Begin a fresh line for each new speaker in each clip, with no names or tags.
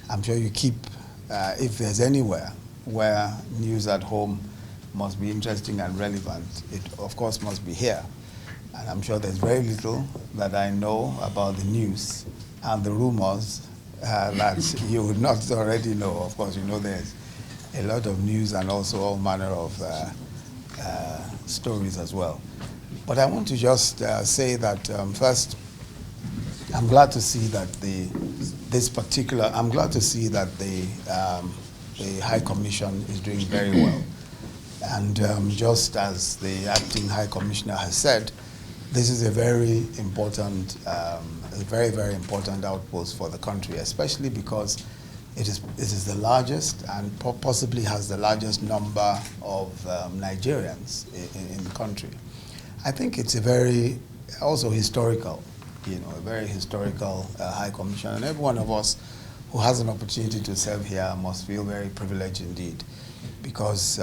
I'm sure you keep, if there's anywhere where news at home must be interesting and relevant, it of course must be here. And I'm sure there's very little that I know about the news and the rumors that you would not already know. Of course, you know there's a lot of news and also all manner of stories as well. But I want to just say that first, I'm glad to see that the High Commission is doing very well. And just as the acting High Commissioner has said, this is a very important, very, very important outpost for the country, especially because it is the largest and possibly has the largest number of Nigerians in the country. I think it's a very, also historical, a very historical High Commission. And every one of us who has an opportunity to serve here must feel very privileged indeed, because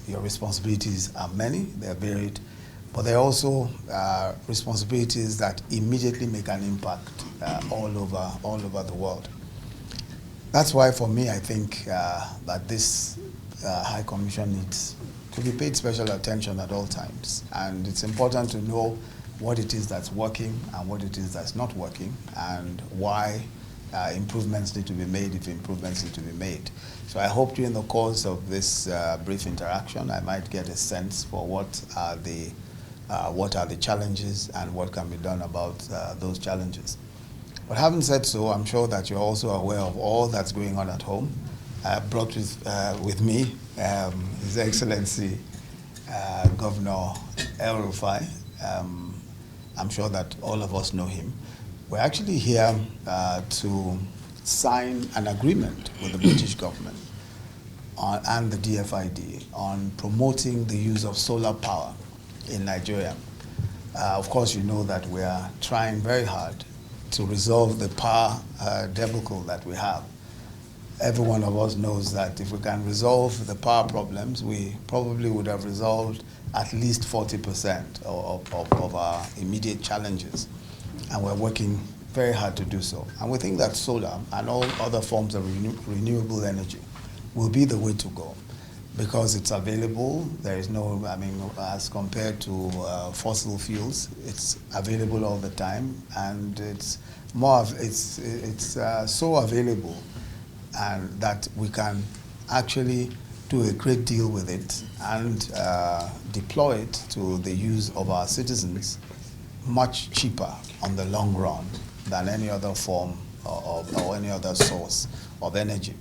your responsibilities are many, they're varied, but they're also responsibilities that immediately make an impact all over the world. That's why for me, I think that this High Commission needs to be paid special attention at all times. And it's important to know what it is that's working and what it is that's not working, and why improvements need to be made if improvements need to be made. So I hope during the course of this brief interaction, I might get a sense for what are the challenges and what can be done about those challenges. But having said so, I'm sure that you're also aware of all that's going on at home. I brought with me His Excellency Governor El-Rufai. I'm sure that all of us know him. We're actually here to sign an agreement with the British government and the DFID on promoting the use of solar power in Nigeria. Of course, you know that we are trying very hard to resolve the power debacle that we have. Every one of us knows that if we can resolve the power problems, we probably would have resolved at least 40% of our immediate challenges. And we're working very hard to do so. And we think that solar and all other forms of renewable energy will be the way to go, because it's available. There is no, as compared to fossil fuels, it's available all the time, and it's so available, and that we can actually do a great deal with it and deploy it to the use of our citizens much cheaper on the long run than any other form or any other source of energy.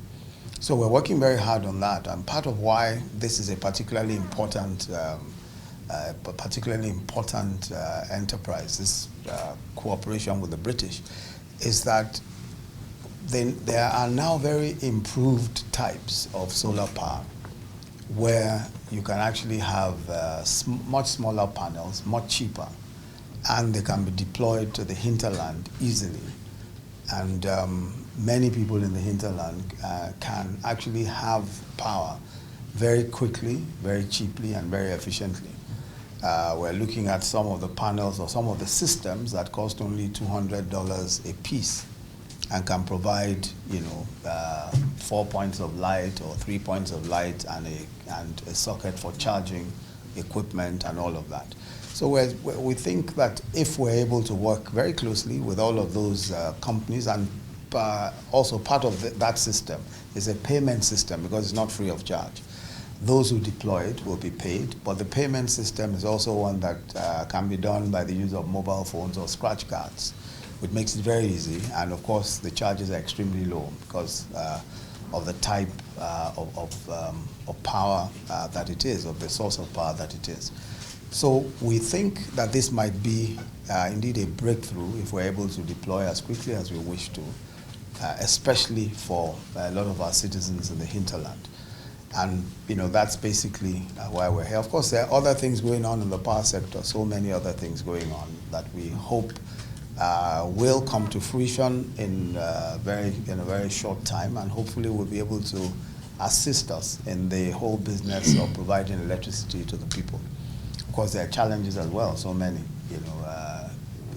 So we're working very hard on that, and part of why this is a particularly important enterprise, this cooperation with the British, is that there are now very improved types of solar power where you can actually have much smaller panels, much cheaper, and they can be deployed to the hinterland easily. And many people in the hinterland can actually have power very quickly, very cheaply, and very efficiently. We're looking at some of the panels or some of the systems that cost only $200 a piece and can provide, 4 points of light or 3 points of light and a socket for charging equipment and all of that. So we think that if we're able to work very closely with all of those companies, and also part of that system is a payment system, because it's not free of charge. Those who deploy it will be paid, but the payment system is also one that can be done by the use of mobile phones or scratch cards, which makes it very easy. And of course, the charges are extremely low because of the type of power that it is, of the source of power that it is. So we think that this might be indeed a breakthrough if we're able to deploy as quickly as we wish to, especially for a lot of our citizens in the hinterland. And that's basically why we're here. Of course, there are other things going on in the power sector, so many other things going on that we hope will come to fruition in a very short time, and hopefully will be able to assist us in the whole business of providing electricity to the people. Of course, there are challenges as well, so many,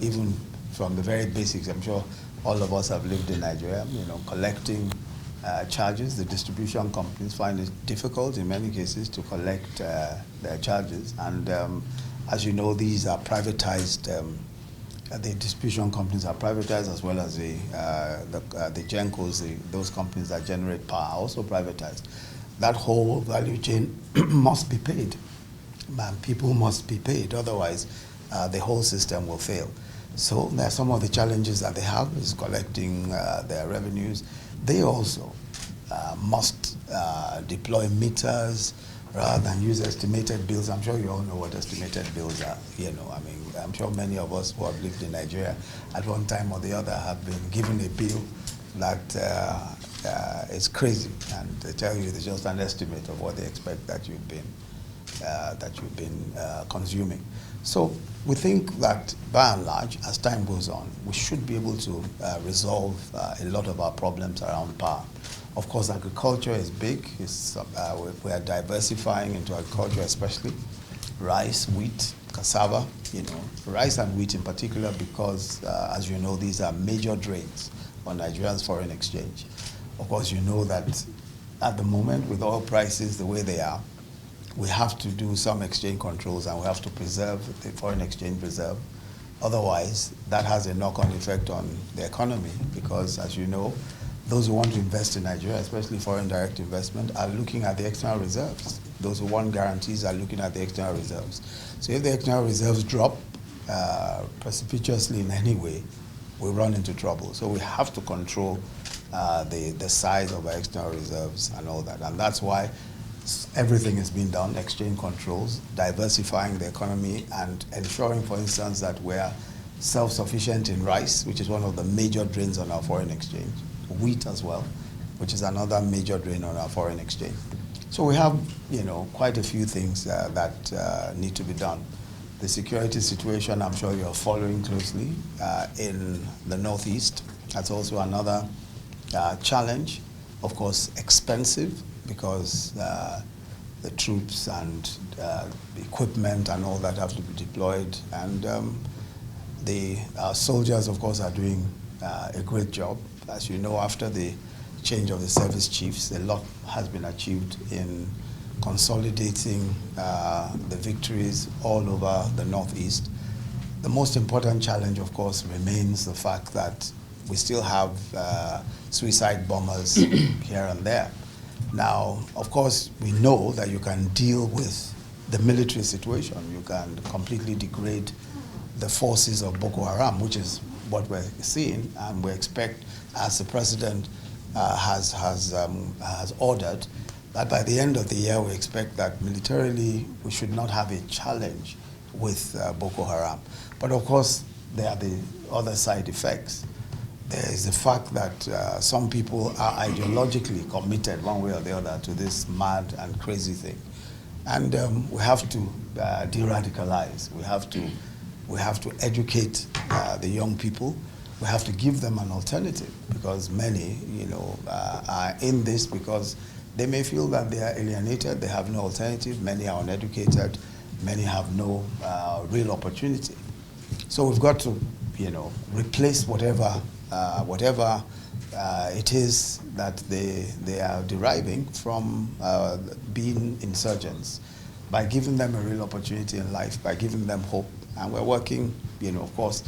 even from the very basics. I'm sure All of us have lived in Nigeria, collecting charges. The distribution companies find it difficult in many cases to collect their charges. And as you know, these are privatized. The distribution companies are privatized, as well as the GENCOs, those companies that generate power, are also privatized. That whole value chain must be paid. People must be paid, otherwise the whole system will fail. So there are some of the challenges that they have is collecting their revenues. They also must deploy meters rather than use estimated bills. I'm sure you all know what estimated bills are. I'm sure many of us who have lived in Nigeria at one time or the other have been given a bill that is crazy, and they tell you it's just an estimate of what they expect that you've been consuming. So we think that by and large, as time goes on, we should be able to resolve a lot of our problems around power. Of course, agriculture is big. We are diversifying into agriculture, especially rice, wheat, cassava, rice and wheat in particular, because as you know, these are major drains on Nigeria's foreign exchange. Of course, you know that at the moment, with oil prices the way they are, we have to do some exchange controls, and we have to preserve the foreign exchange reserve. Otherwise, that has a knock-on effect on the economy, because as you know, those who want to invest in Nigeria, especially foreign direct investment, are looking at the external reserves. Those who want guarantees are looking at the external reserves. So if the external reserves drop precipitously in any way, we run into trouble. So we have to control the size of our external reserves and all that. And that's why everything is being done, exchange controls, diversifying the economy, and ensuring, for instance, that we're self-sufficient in rice, which is one of the major drains on our foreign exchange, wheat as well, which is another major drain on our foreign exchange. So we have, quite a few things that need to be done. The security situation, I'm sure you're following closely in the Northeast. That's also another challenge. Of course, expensive, because the troops and the equipment and all that have to be deployed. And our soldiers, of course, are doing a great job. As you know, after the change of the service chiefs, a lot has been achieved in consolidating the victories all over the Northeast. The most important challenge, of course, remains the fact that we still have suicide bombers here and there. Now, of course, we know that you can deal with the military situation. You can completely degrade the forces of Boko Haram, which is what we're seeing, and we expect, as the president has ordered, that by the end of the year, we expect that militarily we should not have a challenge with Boko Haram. But of course, there are the other side effects. There is the fact that some people are ideologically committed one way or the other to this mad and crazy thing. And we have to de-radicalize. We have to educate the young people. We have to give them an alternative, because many, are in this because they may feel that they are alienated, they have no alternative. Many are uneducated. Many have no real opportunity. So we've got to, replace whatever it is that they are deriving from being insurgents, by giving them a real opportunity in life, by giving them hope. And we're working, of course,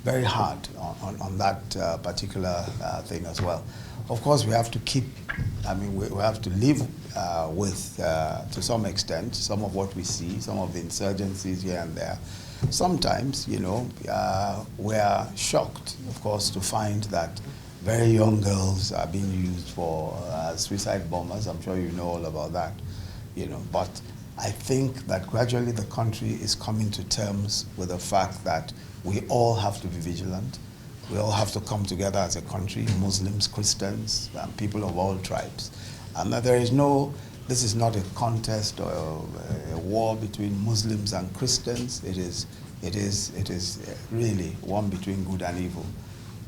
very hard on that particular thing as well. Of course, we have to we have to live with, to some extent, some of what we see, some of the insurgencies here and there. Sometimes, we are shocked, of course, to find that very young girls are being used for suicide bombers. I'm sure you know all about that, But I think that gradually the country is coming to terms with the fact that we all have to be vigilant. We all have to come together as a country, Muslims, Christians, and people of all tribes. And that this is not a contest or a war between Muslims and Christians. It is really one between good and evil.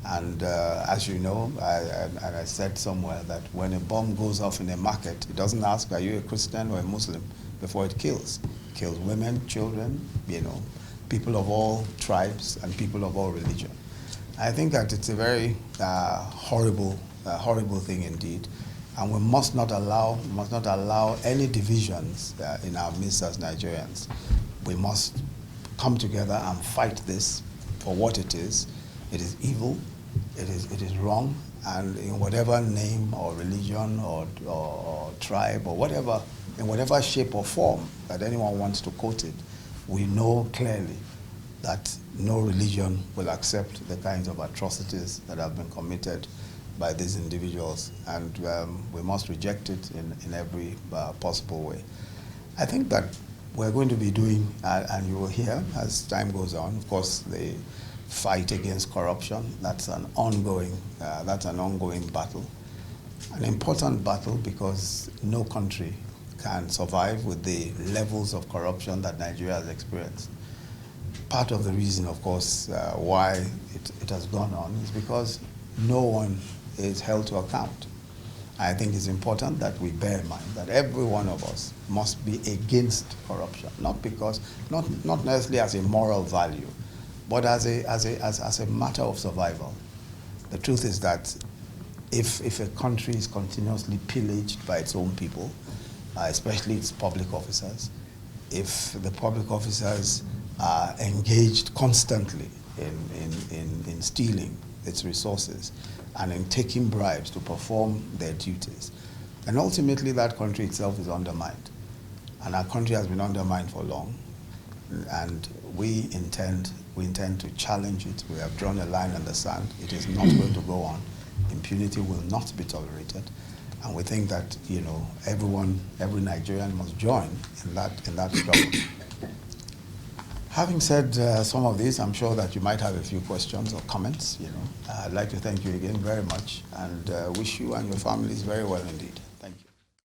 And as you know, I said somewhere that when a bomb goes off in a market, it doesn't ask, are you a Christian or a Muslim, before it kills. It kills women, children, people of all tribes and people of all religion. I think that it's a very horrible thing indeed, and we must not allow any divisions in our midst as Nigerians. We must come together and fight this for what it is. It is evil, it is wrong, and in whatever name or religion or tribe or whatever, in whatever shape or form that anyone wants to quote it, we know clearly that no religion will accept the kinds of atrocities that have been committed by these individuals, and we must reject it in every possible way. I think that we're going to be doing, and you will hear as time goes on, of course, the fight against corruption. That's an ongoing battle, an important battle, because no country can survive with the levels of corruption that Nigeria has experienced. Part of the reason, of course, why it has gone on is because no one is held to account. I think it's important that we bear in mind that every one of us must be against corruption, not necessarily as a moral value, but as a matter of survival. The truth is that if a country is continuously pillaged by its own people, especially its public officers, if the public officers are engaged constantly in stealing its resources and in taking bribes to perform their duties, and ultimately that country itself is undermined. And our country has been undermined for long, and we intend to challenge it. We have drawn a line in the sand. It is not going to go on. Impunity will not be tolerated. And we think that, every Nigerian must join in that struggle. Having said some of this, I'm sure that you might have a few questions or comments. I'd like to thank you again very much, and wish you and your families very well indeed.